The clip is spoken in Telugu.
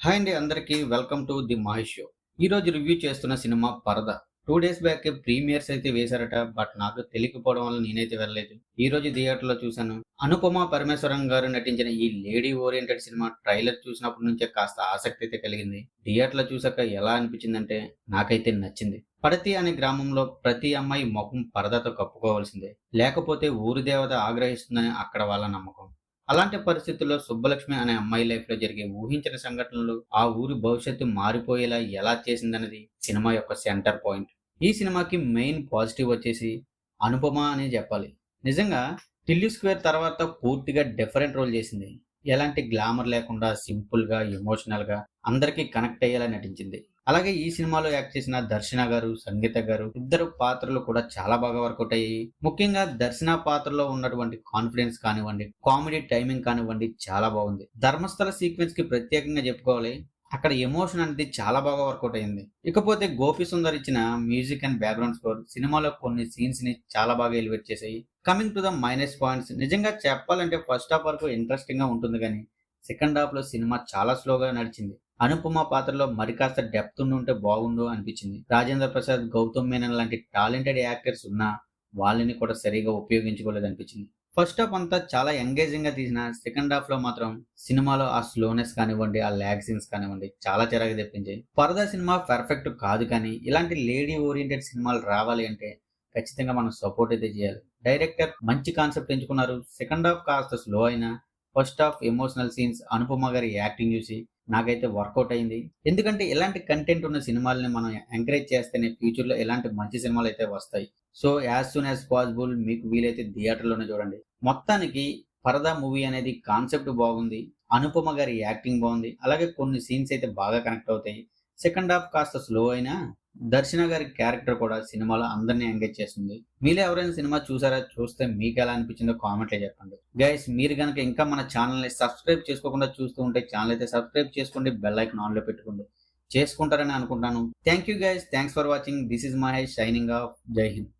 హాయ్ అండి అందరికీ welcome to the Mahesh show. ఈ రోజు రివ్యూ చేస్తున్న సినిమా 'పరద'. 2 డేస్ బ్యాక్ ప్రీమియర్స్ అయితే వేశారట. బట్ నాకు తెలియకపోవడం వల్ల నేనైతే వెళ్ళలేదు. ఈ రోజు థియేటర్‌లో చూశాను. అనుపమ పరమేశ్వరన్ గారు నటించిన ఈ లేడీ ఓరియెంటెడ్ సినిమా ట్రైలర్ చూసినప్పటి నుంచే కాస్త ఆసక్తి అయితే కలిగింది. థియేటర్‌లో చూసాక ఎలా అనిపించిందంటే నాకైతే నచ్చింది. పడతి అనే గ్రామంలో ప్రతి అమ్మాయి మొఖం పరదతో కప్పుకోవాల్సిందే. లేకపోతే ఊరి దేవత ఆగ్రహిస్తుందని అక్కడ వాళ్ళ నమ్మకం. అలాంటి పరిస్థితుల్లో సుబ్బలక్ష్మి అనే అమ్మాయి లైఫ్ లో జరిగే ఊహించని సంఘటనలు ఆ ఊరి భవిష్యత్తు మారిపోయేలా ఎలా చేసిందన్నది సినిమా యొక్క సెంటర్ పాయింట్. ఈ సినిమాకి మెయిన్ పాజిటివ్ వచ్చేసి అనుపమ అనే చెప్పాలి. నిజంగా టిల్లీ స్క్వేర్ తర్వాత పూర్తిగా డిఫరెంట్ రోల్ చేసింది. ఎలాంటి గ్లామర్ లేకుండా సింపుల్ గా ఎమోషనల్ గా అందరికీ కనెక్ట్ అయ్యేలా నటించింది. అలాగే ఈ సినిమాలో యాక్ట్ చేసిన దర్శన గారు, సంగీత గారు ఇద్దరు పాత్రలు కూడా చాలా బాగా వర్కౌట్ అయ్యాయి. ముఖ్యంగా దర్శన పాత్రలో ఉన్నటువంటి కాన్ఫిడెన్స్ కానివ్వండి, కామెడీ టైమింగ్ కానివ్వండి చాలా బాగుంది. ధర్మస్థల సీక్వెన్స్ కి ప్రత్యేకంగా చెప్పుకోవాలి. అక్కడ ఎమోషన్ అనేది చాలా బాగా వర్కౌట్ అయింది. ఇకపోతే గోపి సుందర్ ఇచ్చిన మ్యూజిక్ అండ్ బ్యాక్గ్రౌండ్ స్కోర్ సినిమాలో కొన్ని సీన్స్ ని చాలా బాగా ఎలివేట్ చేశాయి. Coming to the minus points, నిజంగా చెప్పాలంటే ఫస్ట్ హాఫ్ వరకు ఇంట్రెస్టింగ్ గా ఉంటుంది కానీ సెకండ్ హాఫ్ లో సినిమా చాలా స్లోగా నడిచింది. అనుపమ పాత్రలో మరి కాస్త డెప్త్ ఉంటే బాగుండు అనిపించింది. రాజేంద్ర ప్రసాద్, గౌతమ్ మేనన్ లాంటి టాలెంటెడ్ యాక్టర్స్ ఉన్నా వాళ్ళని కూడా సరిగా ఉపయోగించుకోలేదు అనిపించింది. ఫస్ట్ హాఫ్ అంతా చాలా ఎంగేజింగ్ గా తీసిన సెకండ్ హాఫ్ లో మాత్రం సినిమాలో ఆ స్లోనెస్ కానివ్వండి, ఆ ల్యాగ్ సీన్స్ కానివ్వండి చాలా చిరాకు తెప్పించాయి. పరదా సినిమా పర్ఫెక్ట్ కాదు కానీ ఇలాంటి లేడీ ఓరియంటెడ్ సినిమాలు రావాలి అంటే ఖచ్చితంగా మనం సపోర్ట్ అయితే చేయాలి. డైరెక్టర్ మంచి కాన్సెప్ట్ ఎంచుకున్నారు. సెకండ్ హాఫ్ కాస్త స్లో అయినా first half emotional scenes, Anupama గారి యాక్టింగ్ చూసి నాకైతే వర్కౌట్ అయింది. ఎందుకంటే ఇలాంటి కంటెంట్ ఉన్న సినిమాలని మనం ఎంకరేజ్ చేస్తేనే ఫ్యూచర్ లో ఇలాంటి మంచి సినిమాలు అయితే వస్తాయి. So as soon as possible మీకు వీలైతే థియేటర్లోనే చూడండి. మొత్తానికి పరదా మూవీ అనేది కాన్సెప్ట్ బాగుంది. అనుపమ గారి యాక్టింగ్ బాగుంది. అలాగే కొన్ని సీన్స్ అయితే బాగా కనెక్ట్ అవుతాయి. సెకండ్ హాఫ్ కాస్త స్లో అయినా దర్శన గారి క్యారెక్టర్ కూడా సినిమాలో అందరినీ ఎంగేజ్ చేస్తుంది. మీలో ఎవరైనా సినిమా చూసారా? చూస్తే మీకు ఎలా అనిపించిందో కామెంట్లో చెప్పండి. గైస్, మీరు కనుక ఇంకా మన ఛానల్ని సబ్స్క్రైబ్ చేసుకోకుండా చూస్తూ ఉంటే ఛానల్ అయితే సబ్స్క్రైబ్ చేసుకోండి, బెల్ ఐకాన్ ఆన్లో పెట్టుకోండి. చేసుకుంటారని అనుకుంటాను. Thank you guys, thanks for watching. This is Mahesh signing off. జై హింద్.